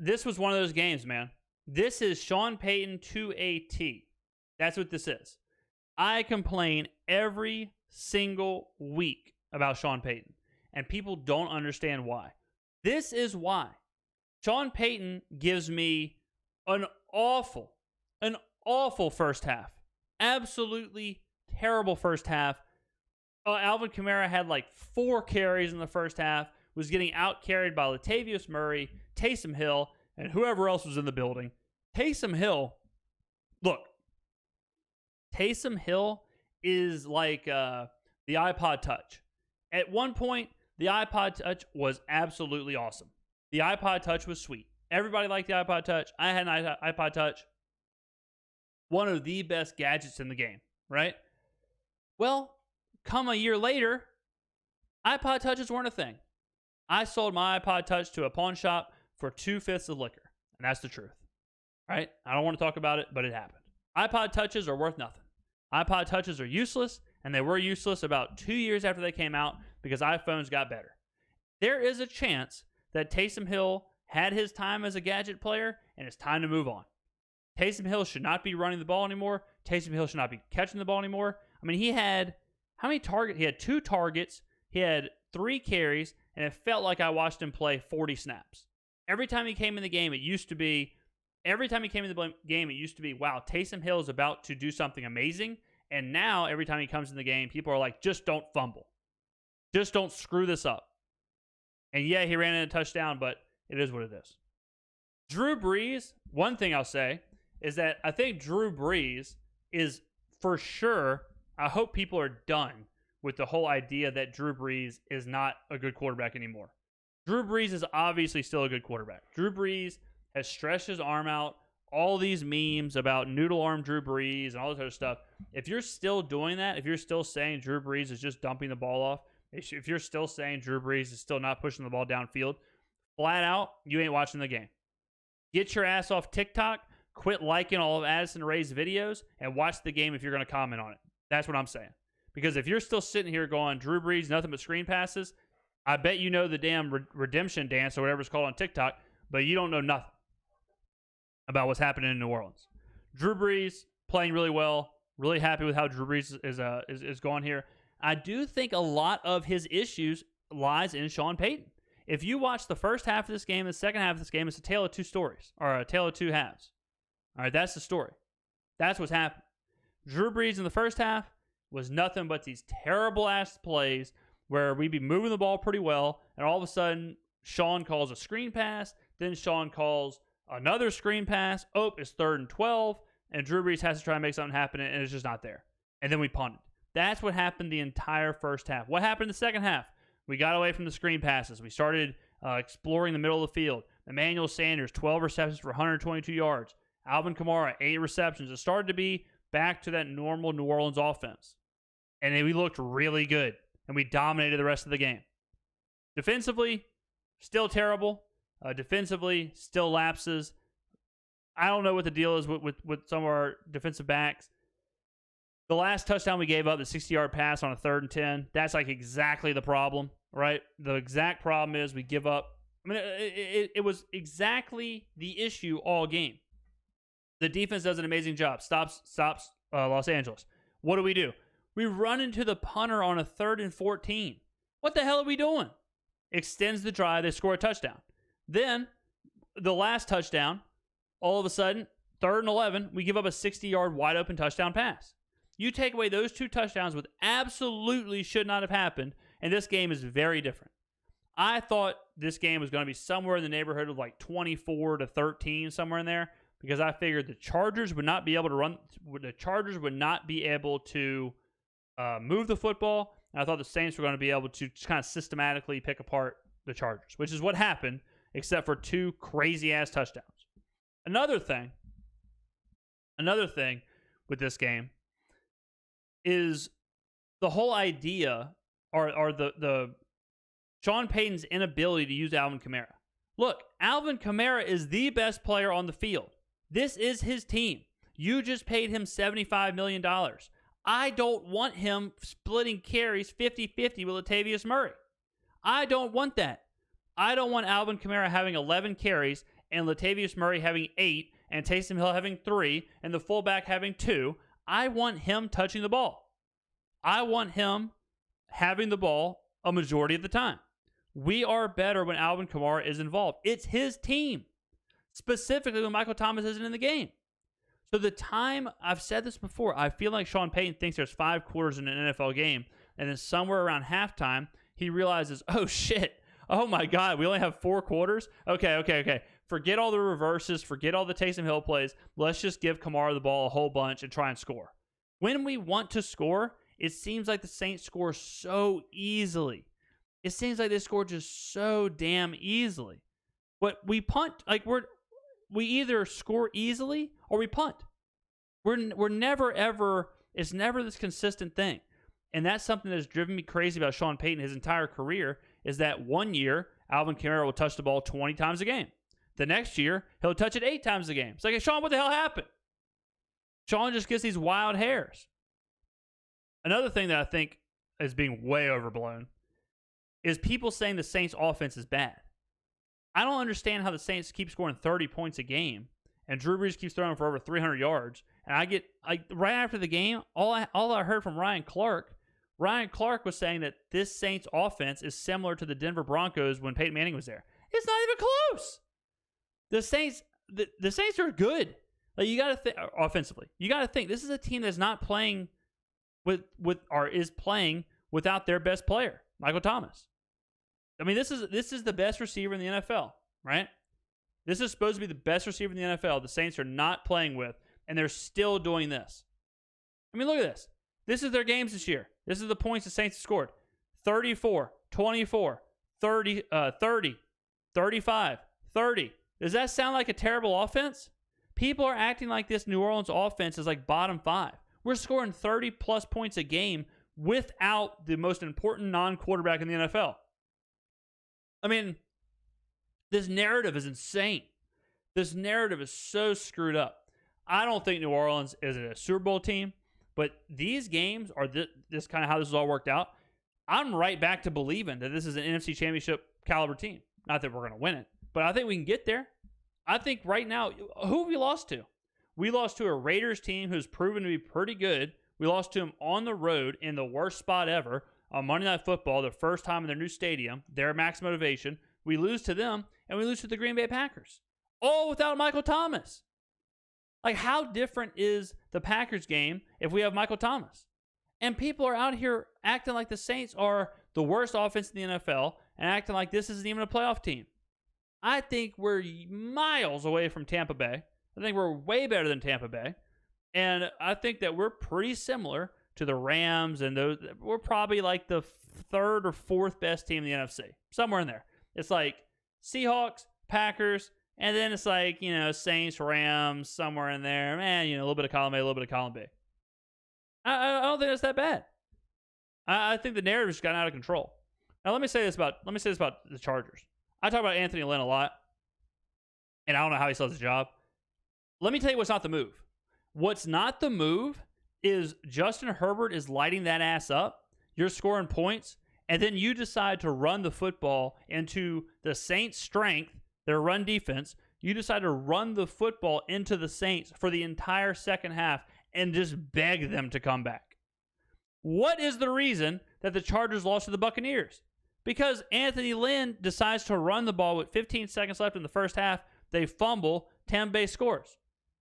this was one of those games, man. This is Sean Payton to a T. That's what this is. I complain every single week about Sean Payton, and people don't understand why. This is why. Sean Payton gives me an awful first half. Absolutely terrible first half. Alvin Kamara had like 4 carries in the first half, was getting out-carried by Latavius Murray, Taysom Hill, and whoever else was in the building. Taysom Hill, look, Taysom Hill is like the iPod Touch. At one point, the iPod Touch was absolutely awesome. The iPod Touch was sweet. Everybody liked the iPod Touch. I had an iPod Touch. One of the best gadgets in the game, right? Well, come a year later, iPod Touches weren't a thing. I sold my iPod Touch to a pawn shop for 2/5 of liquor. And that's the truth. Right? I don't want to talk about it, but it happened. iPod Touches are worth nothing. iPod Touches are useless, and they were useless about 2 years after they came out because iPhones got better. There is a chance that Taysom Hill had his time as a gadget player, and it's time to move on. Taysom Hill should not be running the ball anymore. Taysom Hill should not be catching the ball anymore. I mean, he had how many targets? He had 2 targets. He had 3 carries, and it felt like I watched him play 40 snaps. Every time he came in the game, it used to be, wow, Taysom Hill is about to do something amazing. And now, every time he comes in the game, people are like, just don't fumble. Just don't screw this up. And yeah, he ran in a touchdown, but it is what it is. Drew Brees, one thing I'll say is that I think Drew Brees is for sure, I hope people are done with the whole idea that Drew Brees is not a good quarterback anymore. Drew Brees is obviously still a good quarterback. Drew Brees has stretched his arm out, all these memes about noodle arm Drew Brees and all this other stuff. If you're still doing that, if you're still saying Drew Brees is just dumping the ball off, if you're still saying Drew Brees is still not pushing the ball downfield, flat out, you ain't watching the game. Get your ass off TikTok, quit liking all of Addison Ray's videos, and watch the game if you're going to comment on it. That's what I'm saying. Because if you're still sitting here going, Drew Brees, nothing but screen passes, I bet you know the damn redemption dance or whatever it's called on TikTok, but you don't know nothing about what's happening in New Orleans. Drew Brees playing really well. Really happy with how Drew Brees is going here. I do think a lot of his issues lies in Sean Payton. If you watch the first half of this game, the second half of this game, it's a tale of 2 stories, or a tale of 2 halves. All right, that's the story. That's what's happened. Drew Brees in the first half was nothing but these terrible-ass plays where we'd be moving the ball pretty well, and all of a sudden, Sean calls a screen pass, then Sean calls another screen pass. Oh, it's 3rd and 12, and Drew Brees has to try and make something happen, and it's just not there. And then we punted. That's what happened the entire first half. What happened in the second half? We got away from the screen passes. We started exploring the middle of the field. Emmanuel Sanders, 12 receptions for 122 yards. Alvin Kamara, 8 receptions. It started to be back to that normal New Orleans offense. And we looked really good. And we dominated the rest of the game. Defensively, still terrible. Defensively, still lapses. I don't know what the deal is with some of our defensive backs. The last touchdown we gave up, the 60-yard pass on a 3rd and 10, that's like exactly the problem, right? The exact problem is we give up. I mean, it was exactly the issue all game. The defense does an amazing job. Stops Los Angeles. What do? We run into the punter on a 3rd and 14. What the hell are we doing? Extends the drive. They score a touchdown. Then, the last touchdown, all of a sudden, 3rd and 11, we give up a 60-yard wide-open touchdown pass. You take away those 2 touchdowns, which absolutely should not have happened, and this game is very different. I thought this game was going to be somewhere in the neighborhood of like 24-13, somewhere in there, because I figured the Chargers would not be able to run. The Chargers would not be able to move the football, and I thought the Saints were going to be able to just kind of systematically pick apart the Chargers, which is what happened, except for 2 crazy-ass touchdowns. Another thing with this game is the whole idea or the Sean Payton's inability to use Alvin Kamara. Look, Alvin Kamara is the best player on the field. This is his team. You just paid him $75 million. I don't want him splitting carries 50-50 with Latavius Murray. I don't want that. I don't want Alvin Kamara having 11 carries and Latavius Murray having 8 and Taysom Hill having 3 and the fullback having 2. I want him touching the ball. I want him having the ball a majority of the time. We are better when Alvin Kamara is involved. It's his team, specifically when Michael Thomas isn't in the game. So the time, I've said this before, I feel like Sean Payton thinks there's 5 quarters in an NFL game, and then somewhere around halftime, he realizes, oh shit, oh my God, we only have 4 quarters? Okay. Forget all the reverses, forget all the Taysom Hill plays. Let's just give Kamara the ball a whole bunch and try and score. When we want to score, it seems like the Saints score so easily. It seems like they score just so damn easily. But we punt, like we either score easily or we punt. We're never ever, it's never this consistent thing. And that's something that's driven me crazy about Sean Payton his entire career, is that one year, Alvin Kamara will touch the ball 20 times a game. The next year, he'll touch it 8 times a game. It's like, hey, Sean, what the hell happened? Sean just gets these wild hairs. Another thing that I think is being way overblown is people saying the Saints offense is bad. I don't understand how the Saints keep scoring 30 points a game and Drew Brees keeps throwing for over 300 yards. And I get, like, right after the game, all I heard from Ryan Clark was saying that this Saints offense is similar to the Denver Broncos when Peyton Manning was there. It's not even close. The Saints are good. Like, you got to think offensively. You got to think this is a team that's not playing is playing without their best player, Michael Thomas. I mean, this is the best receiver in the NFL, right? This is supposed to be the best receiver in the NFL. The Saints are not playing with, and they're still doing this. I mean, look at this. This is their games this year. This is the points the Saints have scored. 34, 24, 30, 35, 30. Does that sound like a terrible offense? People are acting like this New Orleans offense is like bottom 5. We're scoring 30-plus points a game without the most important non-quarterback in the NFL. I mean, this narrative is insane. This narrative is so screwed up. I don't think New Orleans is a Super Bowl team, but these games are this kind of how this is all worked out. I'm right back to believing that this is an NFC Championship caliber team. Not that we're going to win it, but I think we can get there. I think right now, who have we lost to? We lost to a Raiders team who's proven to be pretty good. We lost to them on the road in the worst spot ever on Monday Night Football, the first time in their new stadium, their max motivation. We lose to them, and we lose to the Green Bay Packers. All without Michael Thomas. Like, how different is the Packers game if we have Michael Thomas? And people are out here acting like the Saints are the worst offense in the NFL and acting like this isn't even a playoff team. I think we're miles away from Tampa Bay. I think we're way better than Tampa Bay. And I think that we're pretty similar to the Rams and those. We're probably like the 3rd or 4th best team in the NFC. Somewhere in there. It's like Seahawks, Packers, and then it's like, Saints, Rams, somewhere in there. Man, a little bit of column A, a little bit of column B. I don't think that's that bad. I think the narrative has gotten out of control. Now let me say this about the Chargers. I talk about Anthony Lynn a lot, and I don't know how he still has a job. Let me tell you what's not the move. What's not the move is Justin Herbert is lighting that ass up. You're scoring points, and then you decide to run the football into the Saints' strength, their run defense. You decide to run the football into the Saints for the entire second half and just beg them to come back. What is the reason that the Chargers lost to the Buccaneers? Because Anthony Lynn decides to run the ball with 15 seconds left in the first half. They fumble, Tampa Bay scores.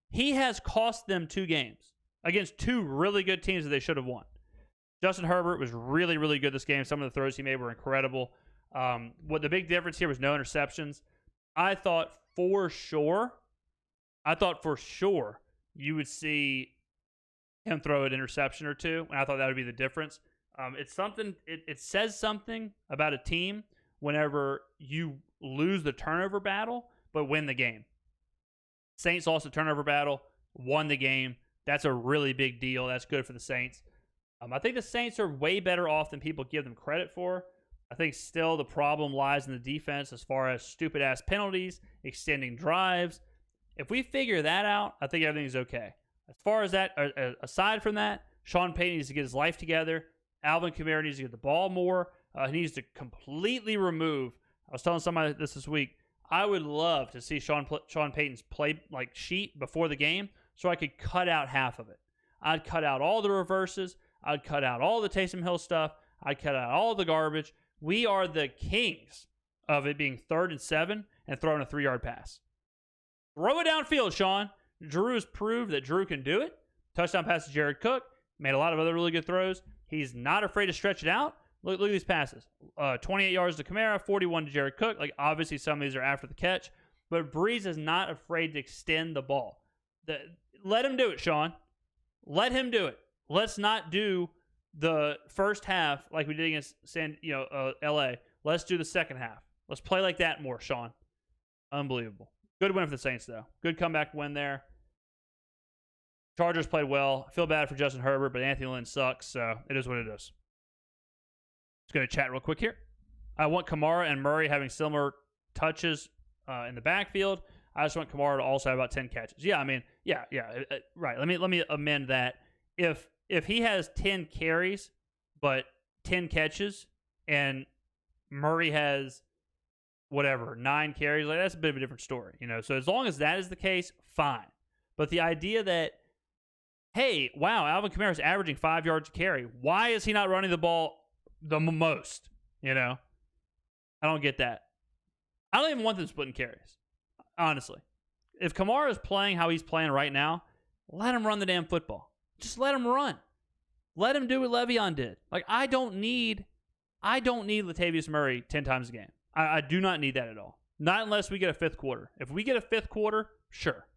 He has cost them 2 games against 2 really good teams that they should have won. Justin Herbert was really, really good this game. Some of the throws he made were incredible. What the big difference here was no interceptions. I thought for sure you would see him throw an interception or 2, and I thought that would be the difference. It's something. It says something about a team whenever you lose the turnover battle but win the game. Saints lost the turnover battle, won the game. That's a really big deal. That's good for the Saints. I think the Saints are way better off than people give them credit for. I think still the problem lies in the defense as far as stupid-ass penalties, extending drives. If we figure that out, I think everything's okay. As far as that, aside from that, Sean Payton needs to get his life together. Alvin Kamara needs to get the ball more. He needs to completely remove. I was telling somebody this week. I would love to see Sean Payton's play like sheet before the game so I could cut out half of it. I'd cut out all the reverses. I'd cut out all the Taysom Hill stuff. I'd cut out all the garbage. We are the kings of it being 3rd and 7 and throwing a 3-yard pass. Throw it downfield, Sean. Drew has proved that Drew can do it. Touchdown pass to Jared Cook. Made a lot of other really good throws. He's not afraid to stretch it out. Look at these passes. 28 yards to Kamara, 41 to Jared Cook. Like, obviously, some of these are after the catch. But Breeze is not afraid to extend the ball. Let him do it, Sean. Let him do it. Let's not do the first half like we did against LA. Let's do the second half. Let's play like that more, Sean. Unbelievable. Good win for the Saints, though. Good comeback win there. Chargers played well. I feel bad for Justin Herbert, but Anthony Lynn sucks, so it is what it is. Just going to chat real quick here. I want Kamara and Murray having similar touches in the backfield. I just want Kamara to also have about 10 catches. Yeah, I mean, yeah, right. Let me amend that. If he has 10 carries but 10 catches and Murray has 9 carries, like, that's a bit of a different story, So as long as that is the case, fine. But the idea that, hey, wow, Alvin Kamara is averaging 5 yards a carry. Why is he not running the ball the most? I don't get that. I don't even want them splitting carries, honestly. If Kamara is playing how he's playing right now, let him run the damn football. Just let him run. Let him do what Le'Veon did. Like, I don't need Latavius Murray 10 times a game. I do not need that at all. Not unless we get a fifth quarter. If we get a fifth quarter, sure.